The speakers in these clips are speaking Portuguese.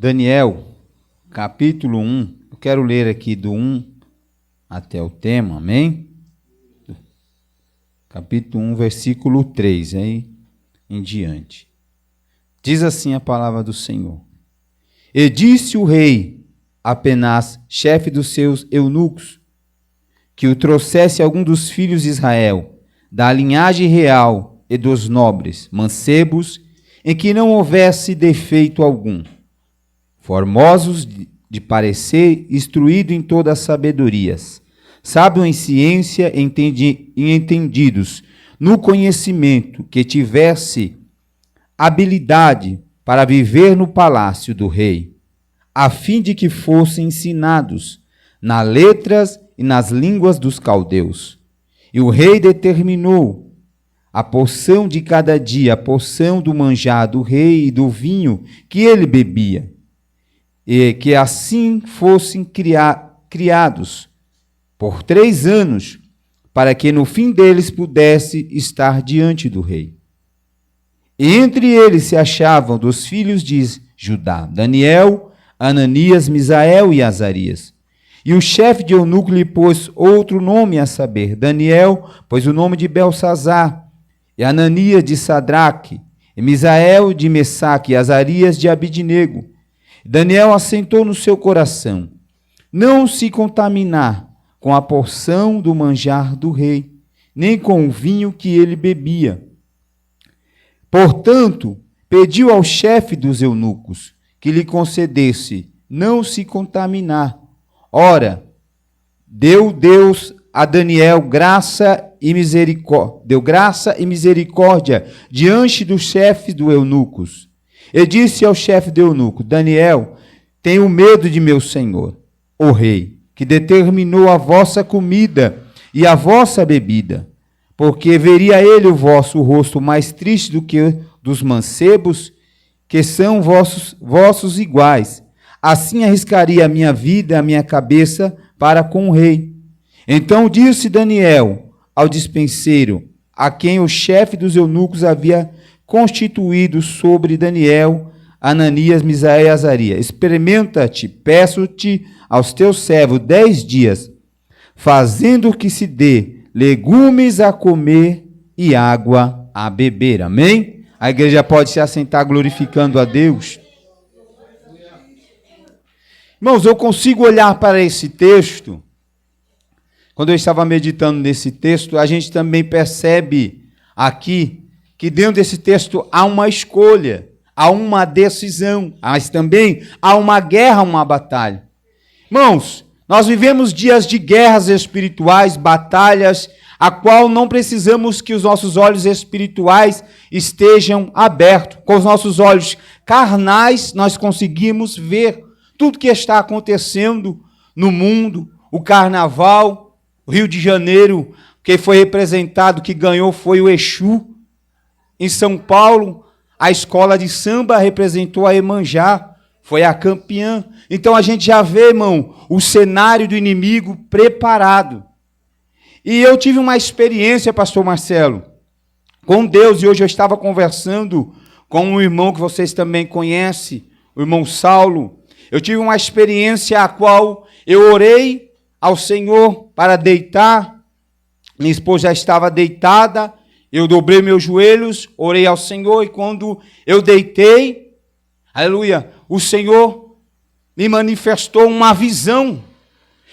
Daniel, capítulo 1, eu quero ler aqui do 1 até o tema, amém? Capítulo 1, versículo 3, aí em diante. Diz assim a palavra do Senhor. E disse o rei a Penaz, chefe dos seus eunucos, que o trouxesse algum dos filhos de Israel, da linhagem real e dos nobres, mancebos, em que não houvesse defeito algum, formosos de parecer, instruídos em todas as sabedorias, sábios em ciência e entendidos no conhecimento, que tivesse habilidade para viver no palácio do rei, a fim de que fossem ensinados nas letras e nas línguas dos caldeus. E o rei determinou a porção de cada dia, a porção do manjar do rei e do vinho que ele bebia, e que assim fossem criados por 3 anos, para que no fim deles pudesse estar diante do rei. E entre eles se achavam dos filhos de Judá, Daniel, Ananias, Misael e Azarias. E o chefe de eunuco lhe pôs outro nome, a saber, Daniel, pôs o nome de Belsazar, e Ananias de Sadraque, e Misael de Mesaque, e Azarias de Abidnego. Daniel assentou no seu coração não se contaminar com a porção do manjar do rei, nem com o vinho que ele bebia. Portanto, pediu ao chefe dos eunucos que lhe concedesse não se contaminar. Ora, deu Deus a Daniel graça e misericórdia diante dos chefes dos eunucos. E disse ao chefe do eunuco, Daniel, tenho medo de meu senhor, o rei, que determinou a vossa comida e a vossa bebida, porque veria ele o vosso rosto mais triste do que dos mancebos, que são vossos iguais. Assim arriscaria a minha vida, a minha cabeça, para com o rei. Então disse Daniel ao despenseiro, a quem o chefe dos eunucos havia constituído sobre Daniel, Ananias, Misael e Azarias. Experimenta-te, peço-te aos teus servos 10 dias, fazendo que se dê legumes a comer e água a beber. Amém? A igreja pode se assentar glorificando a Deus. Irmãos, eu consigo olhar para esse texto. Quando eu estava meditando nesse texto, a gente também percebe aqui que dentro desse texto há uma escolha, há uma decisão, mas também há uma guerra, uma batalha. Irmãos, nós vivemos dias de guerras espirituais, batalhas, a qual não precisamos que os nossos olhos espirituais estejam abertos. Com os nossos olhos carnais, nós conseguimos ver tudo que está acontecendo no mundo, o carnaval, o Rio de Janeiro, que foi representado, que ganhou foi o Exu. Em São Paulo, a escola de samba representou a Iemanjá, foi a campeã. Então a gente já vê, irmão, o cenário do inimigo preparado. E eu tive uma experiência, pastor Marcelo, com Deus, e hoje eu estava conversando com um irmão que vocês também conhecem, o irmão Saulo. Eu tive uma experiência a qual eu orei ao Senhor para deitar, minha esposa já estava deitada, eu dobrei meus joelhos, orei ao Senhor, e quando eu deitei, aleluia, o Senhor me manifestou uma visão.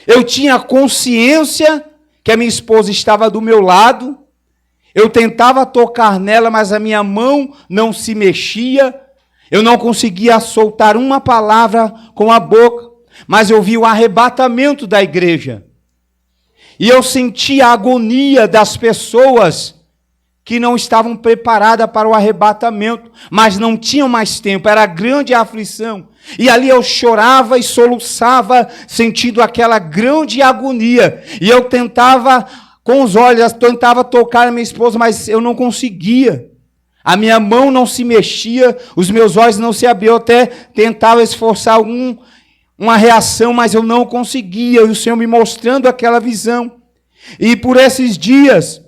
Eu tinha consciência que a minha esposa estava do meu lado, eu tentava tocar nela, mas a minha mão não se mexia, eu não conseguia soltar uma palavra com a boca, mas eu vi o arrebatamento da igreja. E eu senti a agonia das pessoas que não estavam preparadas para o arrebatamento, mas não tinham mais tempo, era grande aflição. E ali eu chorava e soluçava, sentindo aquela grande agonia. E eu tentava com os olhos, tentava tocar a minha esposa, mas eu não conseguia. A minha mão não se mexia, os meus olhos não se abriam, eu até tentava esforçar uma reação, mas eu não conseguia, e o Senhor me mostrando aquela visão. E por esses dias,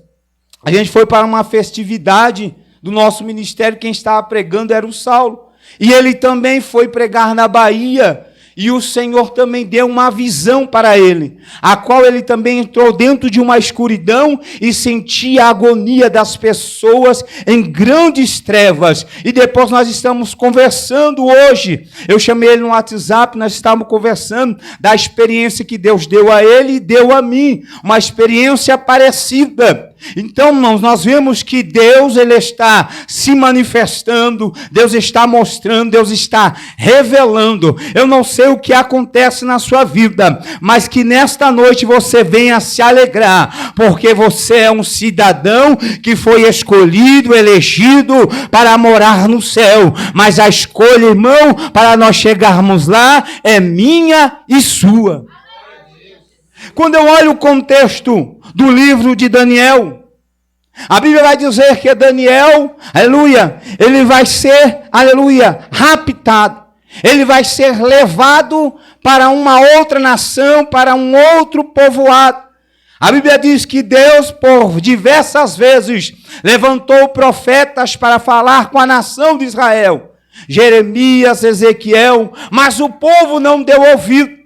a gente foi para uma festividade do nosso ministério, quem estava pregando era o Saulo, e ele também foi pregar na Bahia, e o Senhor também deu uma visão para ele, a qual ele também entrou dentro de uma escuridão e sentia a agonia das pessoas em grandes trevas. E depois nós estamos conversando hoje, eu chamei ele no WhatsApp, nós estávamos conversando da experiência que Deus deu a ele e deu a mim, uma experiência parecida. Então, irmãos, nós vemos que Deus, ele está se manifestando, Deus está mostrando, Deus está revelando. Eu não sei o que acontece na sua vida, mas que nesta noite você venha se alegrar, porque você é um cidadão que foi escolhido, elegido para morar no céu. Mas a escolha, irmão, para nós chegarmos lá, é minha e sua. Quando eu olho o contexto do livro de Daniel, a Bíblia vai dizer que Daniel, aleluia, ele vai ser, aleluia, raptado. Ele vai ser levado para uma outra nação, para um outro povoado. A Bíblia diz que Deus, por diversas vezes, levantou profetas para falar com a nação de Israel. Jeremias, Ezequiel, mas o povo não deu ouvido.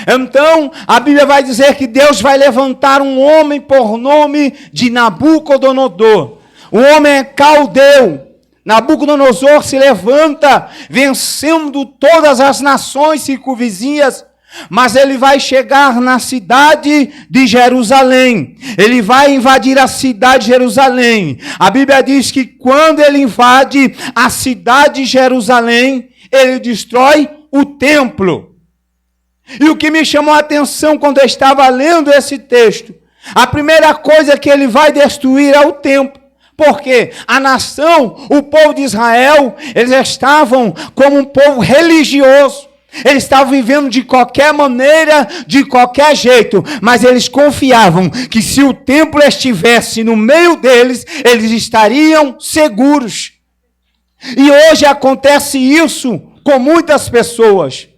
Então, a Bíblia vai dizer que Deus vai levantar um homem por nome de Nabucodonosor. O homem é caldeu. Nabucodonosor se levanta, vencendo todas as nações circunvizinhas, mas ele vai chegar na cidade de Jerusalém. Ele vai invadir a cidade de Jerusalém. A Bíblia diz que quando ele invade a cidade de Jerusalém, ele destrói o templo. E o que me chamou a atenção quando eu estava lendo esse texto, a primeira coisa que ele vai destruir é o templo. Porque a nação, o povo de Israel, eles estavam como um povo religioso. Eles estavam vivendo de qualquer maneira, de qualquer jeito, mas eles confiavam que se o templo estivesse no meio deles, eles estariam seguros. E hoje acontece isso com muitas pessoas.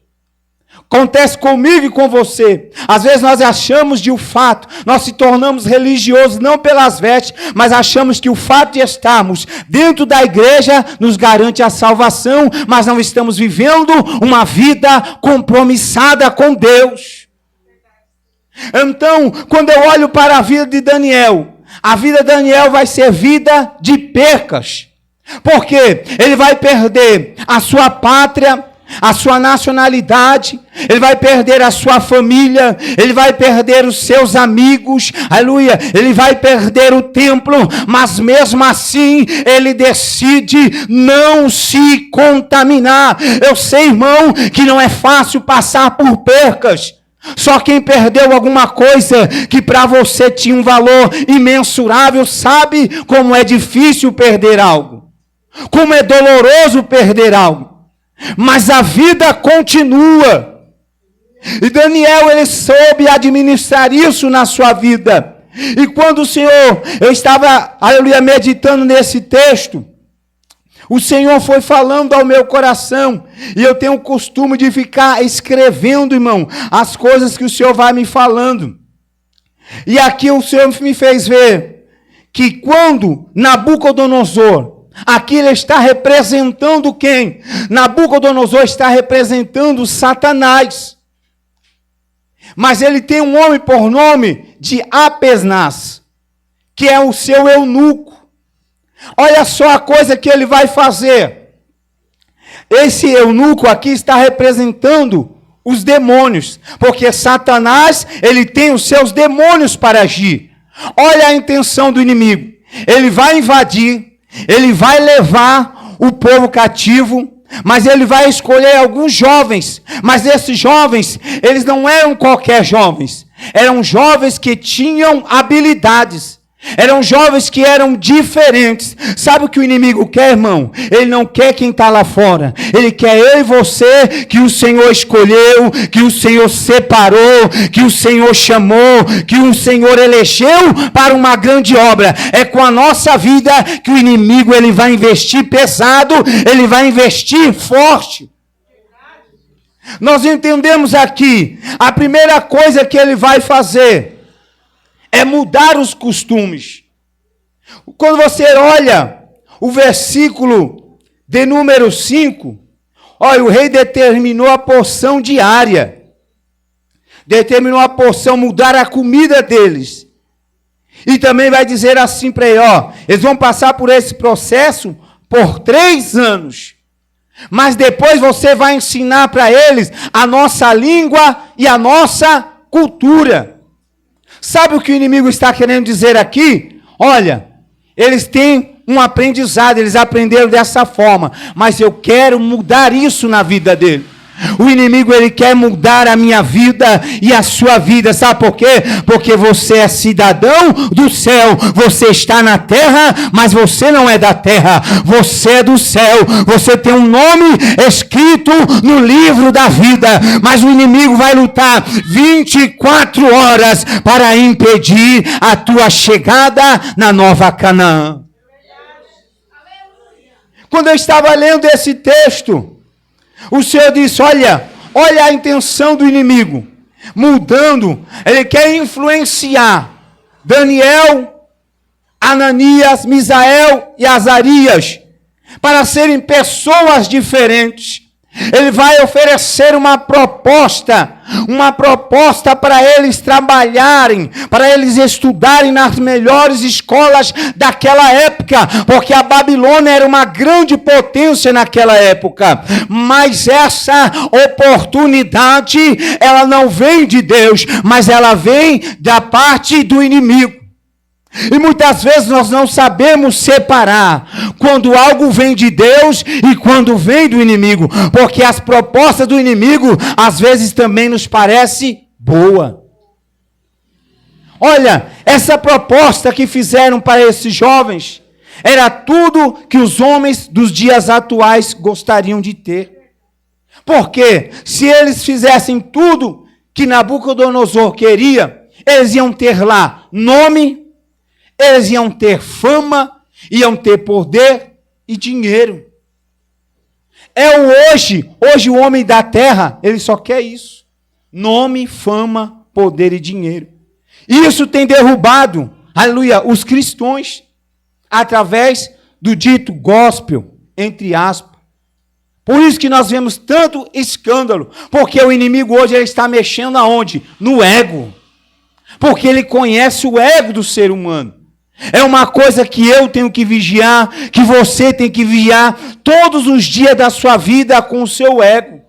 Acontece comigo e com você. Às vezes nós achamos de o fato, nós se tornamos religiosos não pelas vestes, mas achamos que o fato de estarmos dentro da igreja nos garante a salvação, mas não estamos vivendo uma vida compromissada com Deus. Então, quando eu olho para a vida de Daniel, a vida de Daniel vai ser vida de percas. Porque ele vai perder a sua pátria, a sua nacionalidade, ele vai perder a sua família, ele vai perder os seus amigos, aleluia, ele vai perder o templo, mas mesmo assim, ele decide não se contaminar. Eu sei, irmão, que não é fácil passar por percas. Só quem perdeu alguma coisa que para você tinha um valor imensurável sabe como é difícil perder algo, como é doloroso perder algo. Mas a vida continua. E Daniel, ele soube administrar isso na sua vida. E quando o Senhor, eu estava, aleluia, meditando nesse texto, o Senhor foi falando ao meu coração. E eu tenho o costume de ficar escrevendo, irmão, as coisas que o Senhor vai me falando. E aqui o Senhor me fez ver que quando Nabucodonosor, aqui ele está representando quem? Nabucodonosor está representando Satanás. Mas ele tem um homem por nome de Apesnaz, que é o seu eunuco. Olha só a coisa que ele vai fazer. Esse eunuco aqui está representando os demônios, porque Satanás, ele tem os seus demônios para agir. Olha a intenção do inimigo. Ele vai invadir, ele vai levar o povo cativo, mas ele vai escolher alguns jovens. Mas esses jovens, eles não eram qualquer jovens. Eram jovens que tinham habilidades. Eram jovens que eram diferentes. Sabe o que o inimigo quer, irmão? Ele não quer quem está lá fora. Ele quer eu e você, que o Senhor escolheu, que o Senhor separou, que o Senhor chamou, que o Senhor elegeu para uma grande obra. É com a nossa vida que o inimigo ele vai investir pesado, ele vai investir forte. Nós entendemos aqui, a primeira coisa que ele vai fazer é mudar os costumes. Quando você olha o versículo de número 5, olha, o rei determinou a porção diária. Determinou a porção, mudar a comida deles. E também vai dizer assim para ele, ó, eles vão passar por esse processo por 3 anos. Mas depois você vai ensinar para eles a nossa língua e a nossa cultura. Sabe o que o inimigo está querendo dizer aqui? Olha, eles têm um aprendizado, eles aprenderam dessa forma, mas eu quero mudar isso na vida dele. O inimigo, ele quer mudar a minha vida e a sua vida, sabe por quê? Porque você é cidadão do céu, você está na terra, mas você não é da terra, você é do céu, você tem um nome escrito no livro da vida, mas o inimigo vai lutar 24 horas para impedir a tua chegada na Nova Canaã. Quando eu estava lendo esse texto, o Senhor disse, olha a intenção do inimigo, mudando, ele quer influenciar Daniel, Ananias, Misael e Azarias, para serem pessoas diferentes. Ele vai oferecer uma proposta para eles trabalharem, para eles estudarem nas melhores escolas daquela época, porque a Babilônia era uma grande potência naquela época. Mas essa oportunidade, ela não vem de Deus, mas ela vem da parte do inimigo. E muitas vezes nós não sabemos separar quando algo vem de Deus e quando vem do inimigo, porque as propostas do inimigo às vezes também nos parece boa. Olha, essa proposta que fizeram para esses jovens era tudo que os homens dos dias atuais gostariam de ter. Porque se eles fizessem tudo que Nabucodonosor queria, eles iam ter lá nome, eles iam ter fama, iam ter poder e dinheiro. Hoje o homem da terra, ele só quer isso. Nome, fama, poder e dinheiro. Isso tem derrubado, aleluia, os cristãos, através do dito gospel, entre aspas. Por isso que nós vemos tanto escândalo, porque o inimigo hoje ele está mexendo aonde? No ego. Porque ele conhece o ego do ser humano. É uma coisa que eu tenho que vigiar, que você tem que vigiar todos os dias da sua vida com o seu ego.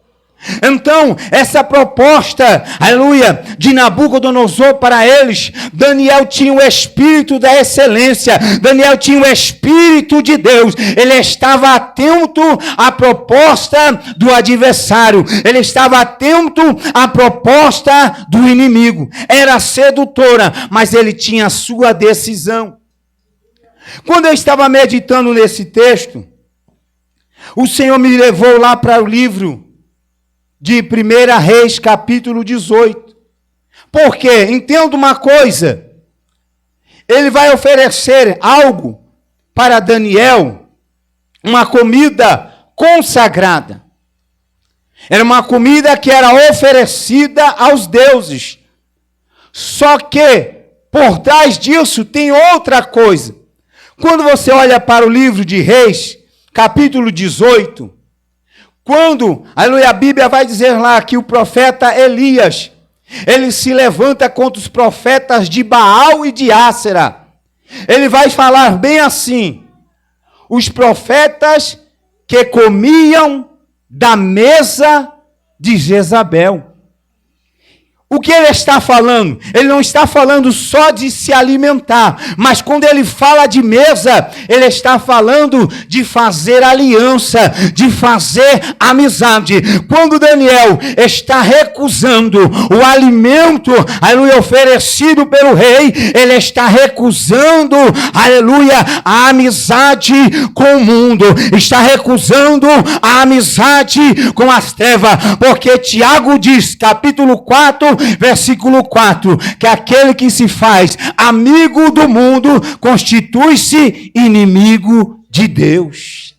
Então, essa proposta, aleluia, de Nabucodonosor para eles, Daniel tinha o espírito da excelência, Daniel tinha o espírito de Deus, ele estava atento à proposta do adversário, ele estava atento à proposta do inimigo, era sedutora, mas ele tinha a sua decisão. Quando eu estava meditando nesse texto, o Senhor me levou lá para o livro de 1 Reis, capítulo 18. Por quê? Entenda uma coisa. Ele vai oferecer algo para Daniel, uma comida consagrada. Era uma comida que era oferecida aos deuses. Só que, por trás disso, tem outra coisa. Quando você olha para o livro de Reis, capítulo 18, quando, aleluia, a Bíblia vai dizer lá que o profeta Elias, ele se levanta contra os profetas de Baal e de Ácera. Ele vai falar bem assim, os profetas que comiam da mesa de Jezabel. O que ele está falando? Ele não está falando só de se alimentar, mas quando ele fala de mesa, ele está falando de fazer aliança, de fazer amizade. Quando Daniel está recusando o alimento, aleluia, oferecido pelo rei, ele está recusando, aleluia, a amizade com o mundo, está recusando a amizade com as trevas, porque Tiago diz, capítulo 4, versículo 4, que aquele que se faz amigo do mundo constitui-se inimigo de Deus.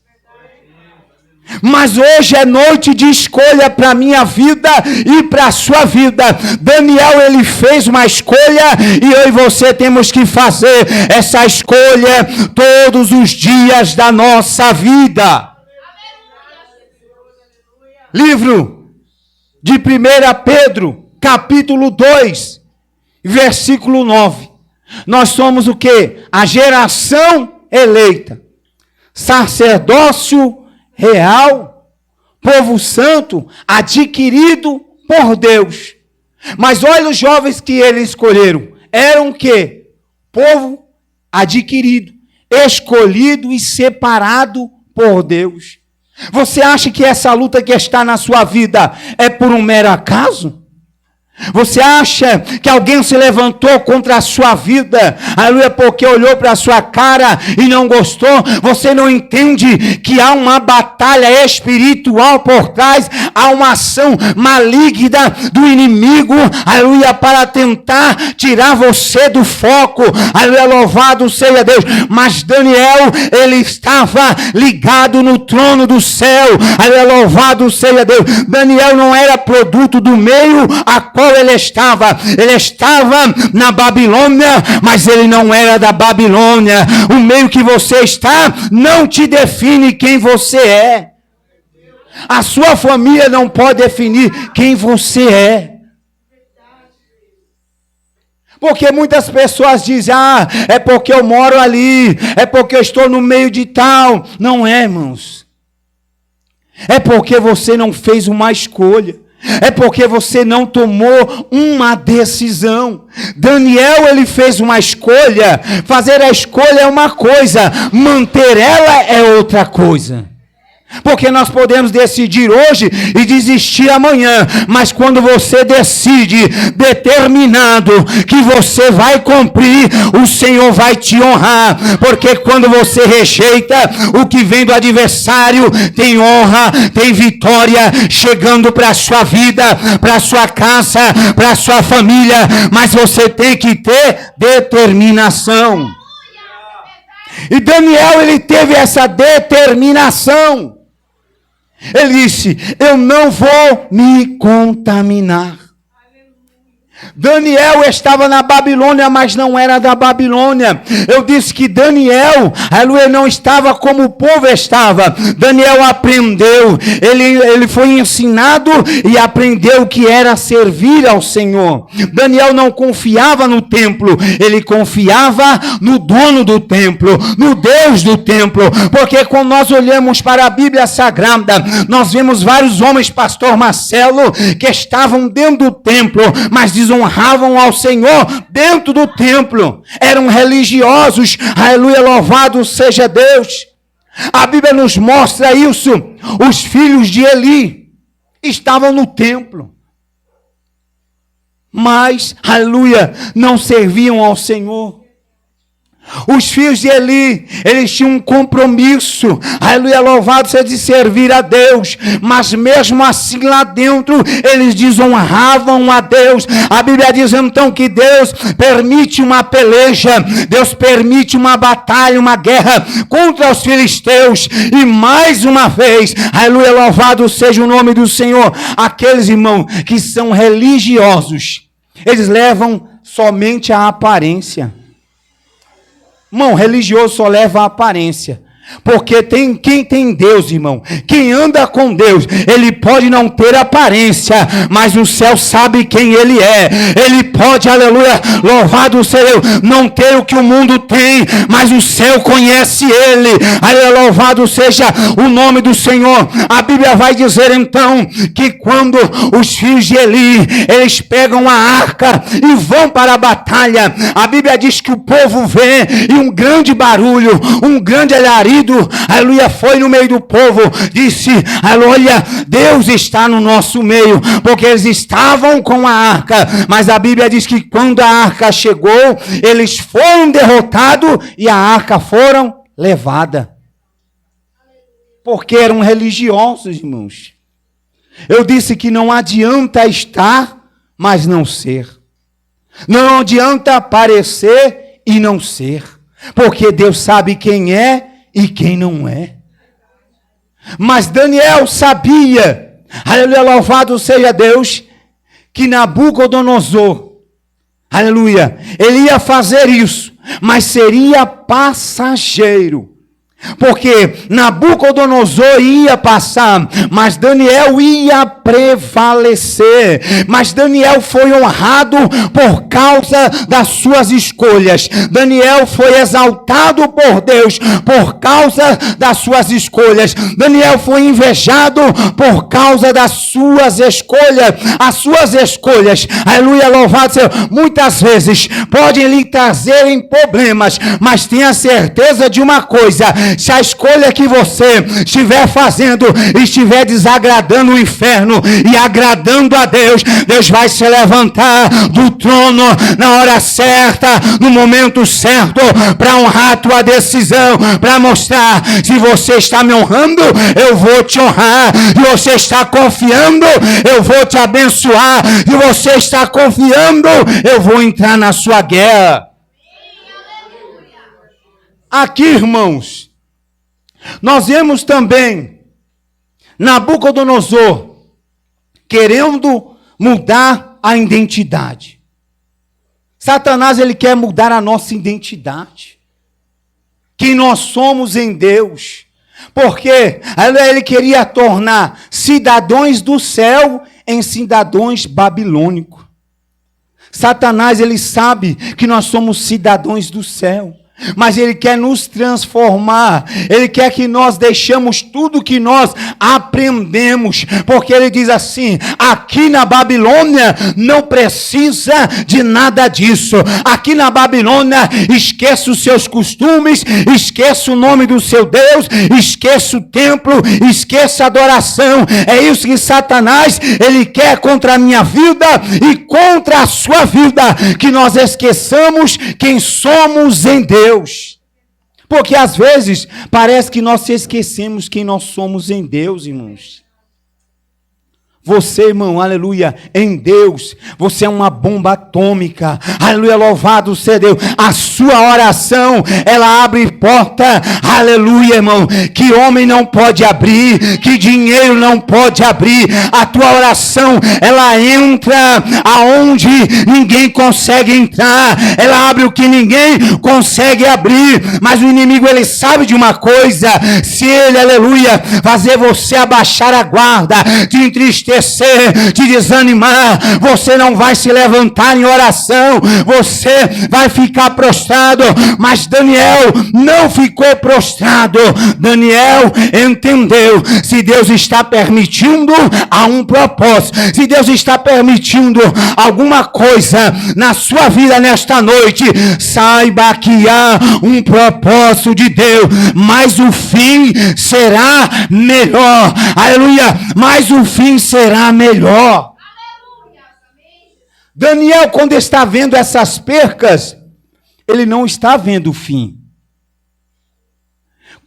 Mas hoje é noite de escolha para a minha vida e para a sua vida. Daniel, ele fez uma escolha e eu e você temos que fazer essa escolha todos os dias da nossa vida. Livro de 1 Pedro, capítulo 2, versículo 9. Nós somos o quê? A geração eleita, sacerdócio real, povo santo, adquirido por Deus. Mas olha os jovens que eles escolheram. Eram o quê? Povo adquirido, escolhido e separado por Deus. Você acha que essa luta que está na sua vida é por um mero acaso? Você acha que alguém se levantou contra a sua vida, aleluia, porque olhou para a sua cara e não gostou? Você não entende que há uma batalha espiritual por trás, há uma ação maligna do inimigo, aleluia, para tentar tirar você do foco, aleluia, louvado seja Deus. Mas Daniel, ele estava ligado no trono do céu, aleluia, louvado seja Deus. Daniel não era produto do meio a qual ele estava na Babilônia, mas ele não era da Babilônia. O meio que você está não te define quem você é. A sua família não pode definir quem você é. Porque muitas pessoas dizem, é porque eu moro ali, é porque eu estou no meio de tal. Não é, irmãos. É porque você não fez uma escolha. É porque você não tomou uma decisão. Daniel, ele fez uma escolha. Fazer a escolha é uma coisa, manter ela é outra coisa. Porque nós podemos decidir hoje e desistir amanhã, mas quando você decide determinado que você vai cumprir, o Senhor vai te honrar, porque quando você rejeita o que vem do adversário, tem honra, tem vitória chegando para a sua vida, para a sua casa, para a sua família, mas você tem que ter determinação. E Daniel, ele teve essa determinação. Ele disse, eu não vou me contaminar. Daniel estava na Babilônia, mas não era da Babilônia. Eu disse que Daniel, aleluia, não estava como o povo estava. Daniel aprendeu, ele foi ensinado e aprendeu que era servir ao Senhor. Daniel não confiava no templo, ele confiava no dono do templo, no Deus do templo. Porque quando nós olhamos para a Bíblia Sagrada, nós vemos vários homens, pastor Marcelo, que estavam dentro do templo, mas honravam ao Senhor dentro do templo, eram religiosos, aleluia, louvado seja Deus. A Bíblia nos mostra isso. Os filhos de Eli estavam no templo, mas, aleluia, não serviam ao Senhor. Os filhos de Eli, eles tinham um compromisso, aleluia, louvado seja, de servir a Deus, mas mesmo assim lá dentro, eles desonravam a Deus. A Bíblia diz então que Deus permite uma peleja, Deus permite uma batalha, uma guerra contra os filisteus, e mais uma vez, aleluia, louvado seja o nome do Senhor. Aqueles irmãos que são religiosos, eles levam somente a aparência. Irmão, religioso só leva a aparência. Porque quem tem Deus, irmão, quem anda com Deus, ele pode não ter aparência, mas o céu sabe quem ele é. Ele pode, aleluia, louvado seja Deus, não ter o que o mundo tem, mas o céu conhece ele. Aleluia, louvado seja o nome do Senhor. A Bíblia vai dizer então que quando os filhos de Eli, eles pegam a arca e vão para a batalha, a Bíblia diz que o povo vê e um grande barulho, um grande alarido, aleluia, foi no meio do povo, disse, aleluia, Deus está no nosso meio, porque eles estavam com a arca, mas a Bíblia diz que quando a arca chegou, eles foram derrotados e a arca foram levada, porque eram religiosos, irmãos. Eu disse que não adianta estar, mas não ser. Não adianta parecer e não ser, porque Deus sabe quem é e quem não é. Mas Daniel sabia, aleluia, louvado seja Deus, que Nabucodonosor, aleluia, ele ia fazer isso, mas seria passageiro. Porque Nabucodonosor ia passar, mas Daniel ia prevalecer. Mas Daniel foi honrado por causa das suas escolhas. Daniel foi exaltado por Deus por causa das suas escolhas. Daniel foi invejado por causa das suas escolhas. As suas escolhas, aleluia, louvado seja, muitas vezes podem lhe trazerem problemas, mas tenha certeza de uma coisa: se a escolha que você estiver fazendo estiver desagradando o inferno e agradando a Deus, Deus vai se levantar do trono na hora certa, no momento certo, para honrar a tua decisão, para mostrar: se você está me honrando, eu vou te honrar. Se você está confiando, eu vou te abençoar. Se você está confiando, eu vou entrar na sua guerra. Aqui, irmãos, nós vemos também Nabucodonosor querendo mudar a identidade. Satanás, ele quer mudar a nossa identidade, quem nós somos em Deus, porque ele queria tornar cidadãos do céu em cidadãos babilônicos. Satanás, ele sabe que nós somos cidadãos do céu, mas ele quer nos transformar. Ele quer que nós deixemos tudo que nós aprendemos, porque ele diz assim: aqui na Babilônia não precisa de nada disso. Aqui na Babilônia esqueça os seus costumes, esqueça o nome do seu Deus, esqueça o templo, esqueça a adoração. É isso que Satanás, ele quer contra a minha vida e contra a sua vida, que nós esqueçamos quem somos em Deus. Porque às vezes parece que nós esquecemos quem nós somos em Deus, irmãos. Você, irmão, aleluia, em Deus, você é uma bomba atômica, aleluia, louvado seja Deus. A sua oração, ela abre porta, aleluia, irmão, que homem não pode abrir, que dinheiro não pode abrir. A tua oração, ela entra aonde ninguém consegue entrar, ela abre o que ninguém consegue abrir. Mas o inimigo, ele sabe de uma coisa: se ele, aleluia, fazer você abaixar a guarda, te entristecer, te desanimar, você não vai se levantar em oração, você vai ficar prostrado. Mas Daniel não ficou prostrado. Daniel entendeu: se Deus está permitindo, há um propósito. Se Deus está permitindo alguma coisa na sua vida nesta noite, saiba que há um propósito de Deus, mas o fim será melhor, aleluia, mas o fim será melhor. Daniel, quando está vendo essas percas, ele não está vendo o fim.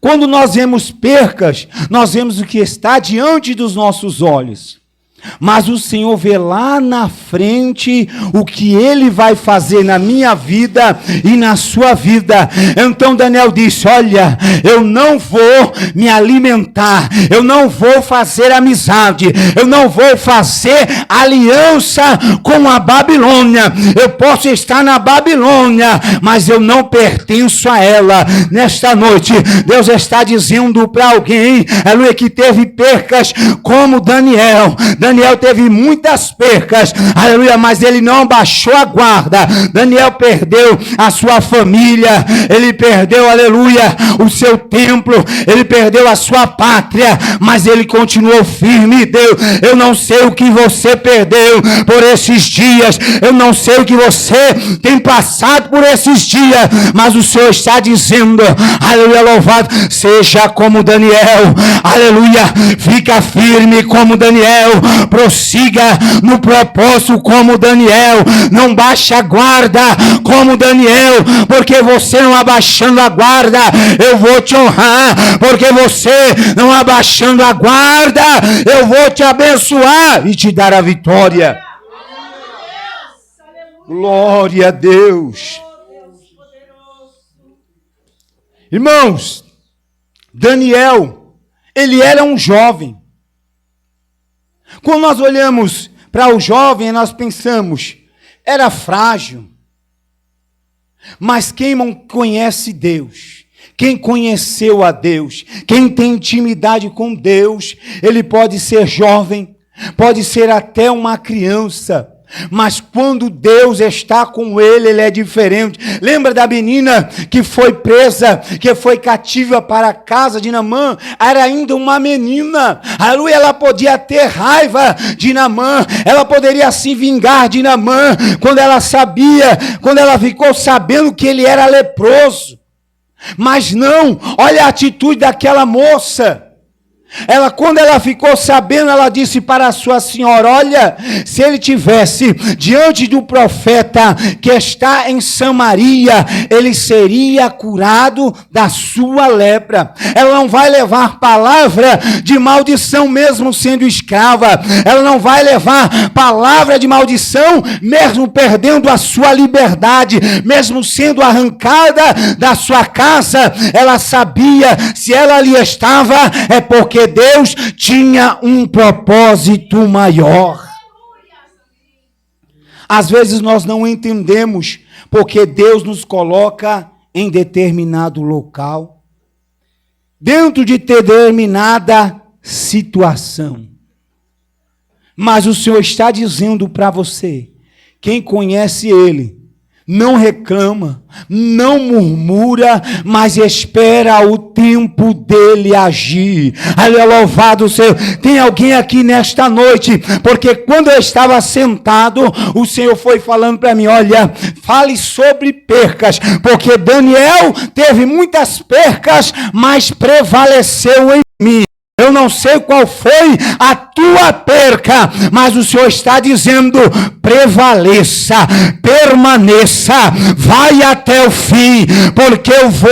Quando nós vemos percas, nós vemos o que está diante dos nossos olhos. mas o Senhor vê lá na frente o que Ele vai fazer na minha vida e na sua vida. Então Daniel disse: olha, eu não vou me alimentar, eu não vou fazer amizade, eu não vou fazer aliança com a Babilônia. Eu posso estar na Babilônia, mas eu não pertenço a ela. Nesta noite, Deus está dizendo para alguém, aleluia, que teve percas como Daniel. Daniel teve muitas percas, aleluia, mas ele não abaixou a guarda. Daniel perdeu a sua família, ele perdeu, aleluia, o seu templo, ele perdeu a sua pátria, mas ele continuou firme. Deus, eu não sei o que você perdeu por esses dias, eu não sei o que você tem passado por esses dias, mas o Senhor está dizendo, aleluia, louvado seja como Daniel, aleluia, fica firme como Daniel, prossiga no propósito como Daniel, não baixe a guarda como Daniel, porque você não abaixando a guarda, eu vou te honrar, porque você não abaixando a guarda, eu vou te abençoar e te dar a vitória. Glória a Deus. Irmãos, Daniel, ele era um jovem. Quando nós olhamos para o jovem, nós pensamos, era frágil. Mas quem não conhece Deus, quem conheceu a Deus, quem tem intimidade com Deus, ele pode ser jovem, pode ser até uma criança, mas quando Deus está com ele, ele é diferente. Lembra da menina que foi presa, que foi cativa para a casa de Naamã? Era ainda uma menina, aleluia, ela podia ter raiva de Naamã, ela poderia se vingar de Naamã, quando ela ficou sabendo que ele era leproso. Mas não, olha a atitude daquela moça. Quando ela ficou sabendo, ela disse para a sua senhora, olha, se ele tivesse diante do profeta que está em Samaria, ele seria curado da sua lepra. Ela não vai levar palavra de maldição mesmo sendo escrava. Ela não vai levar palavra de maldição mesmo perdendo a sua liberdade, mesmo sendo arrancada da sua casa. Ela sabia, se ela ali estava, é porque Deus tinha um propósito maior. Às vezes nós não entendemos porque Deus nos coloca em determinado local, dentro de determinada situação. Mas o Senhor está dizendo para você, quem conhece Ele, não reclama, não murmura, mas espera o tempo dele agir. Aleluia, louvado seja. Tem alguém aqui nesta noite, porque quando eu estava sentado, o Senhor foi falando para mim, olha, fale sobre percas, porque Daniel teve muitas percas, mas prevaleceu em mim. Eu não sei qual foi a tua perca, mas o Senhor está dizendo, prevaleça, permaneça, vai até o fim, porque eu vou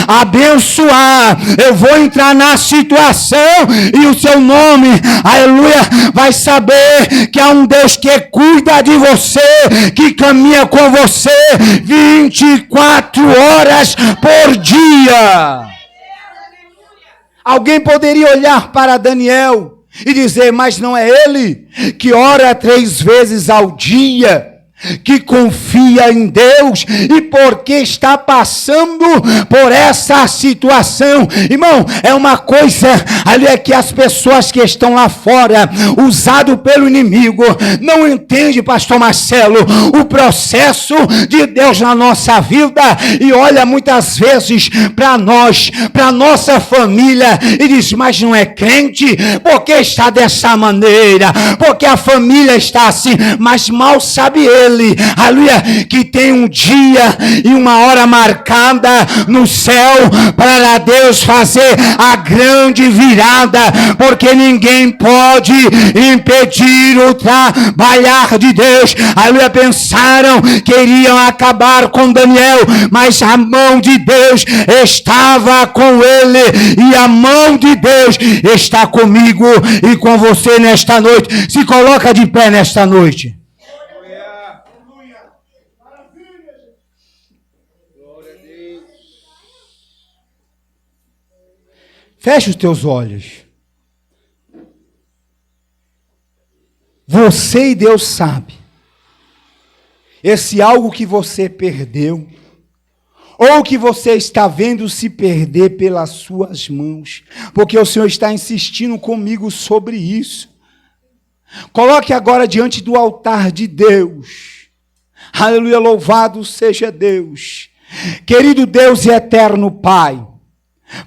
abençoar, eu vou entrar na situação e o seu nome, aleluia, vai saber que há um Deus que cuida de você, que caminha com você 24 horas por dia. Alguém poderia olhar para Daniel e dizer, mas não é ele que ora 3 vezes ao dia, que confia em Deus e porque está passando por essa situação. Irmão, é uma coisa ali é que as pessoas que estão lá fora, usado pelo inimigo, não entendem, pastor Marcelo, o processo de Deus na nossa vida e olha muitas vezes para nós, para nossa família e diz, mas não é crente? Porque está dessa maneira? Porque a família está assim? Mas mal sabe ele, aleluia, que tem um dia e uma hora marcada no céu para Deus fazer a grande virada, porque ninguém pode impedir o trabalhar de Deus. Aleluia, pensaram que iriam acabar com Daniel, mas a mão de Deus estava com ele, e a mão de Deus está comigo e com você nesta noite. Se coloca de pé nesta noite. Feche os teus olhos. Você e Deus sabe. Esse algo que você perdeu, ou que você está vendo se perder pelas suas mãos, porque o Senhor está insistindo comigo sobre isso. Coloque agora diante do altar de Deus. Aleluia, louvado seja Deus. Querido Deus e eterno Pai,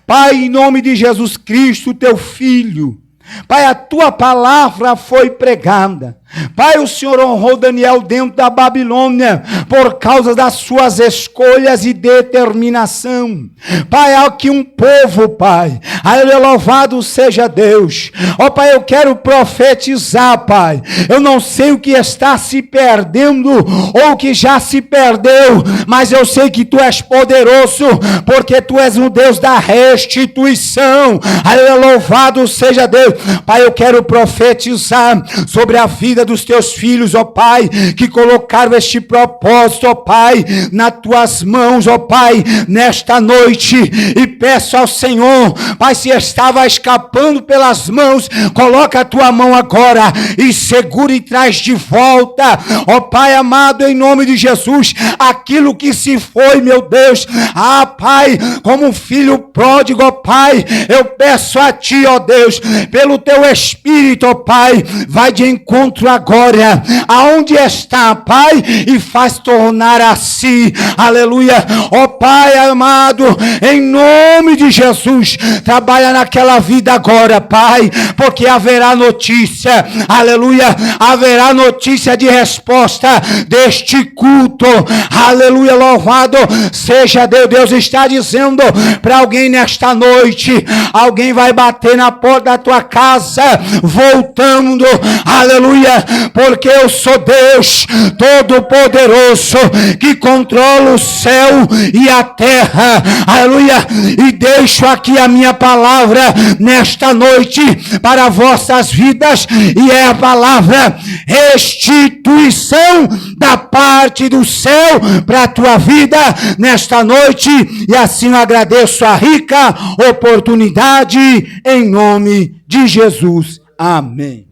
Pai, em nome de Jesus Cristo, teu Filho, Pai, a tua palavra foi pregada. Pai, o Senhor honrou Daniel dentro da Babilônia por causa das suas escolhas e determinação. Pai, há aqui um povo, Pai. Aleluia, louvado seja Deus. Ó Pai, eu quero profetizar, Pai. Eu não sei o que está se perdendo ou o que já se perdeu, mas eu sei que Tu és poderoso, porque Tu és o Deus da restituição. Aleluia, louvado seja Deus. Pai, eu quero profetizar sobre a vida dos Teus filhos, ó Pai, que colocaram este propósito, ó Pai, nas Tuas mãos, ó Pai, nesta noite, e peço ao Senhor, Pai, se estava escapando pelas mãos, coloca a Tua mão agora e segura e traz de volta, ó Pai amado, em nome de Jesus, aquilo que se foi, meu Deus. Ah, Pai, como um filho pródigo, ó Pai, eu peço a Ti, ó Deus, pelo Teu Espírito, ó Pai, vai de encontro agora, aonde está, Pai, e faz tornar a si, aleluia, ó Pai amado, em nome de Jesus, trabalha naquela vida agora, Pai, porque haverá notícia, aleluia, haverá notícia de resposta deste culto, aleluia, louvado seja Deus. Deus está dizendo para alguém nesta noite, alguém vai bater na porta da tua casa, voltando, aleluia, porque eu sou Deus Todo-Poderoso, que controla o céu e a terra, aleluia, e deixo aqui a minha palavra nesta noite para vossas vidas, e é a palavra restituição da parte do céu para a tua vida nesta noite, e assim eu agradeço a rica oportunidade em nome de Jesus. Amém.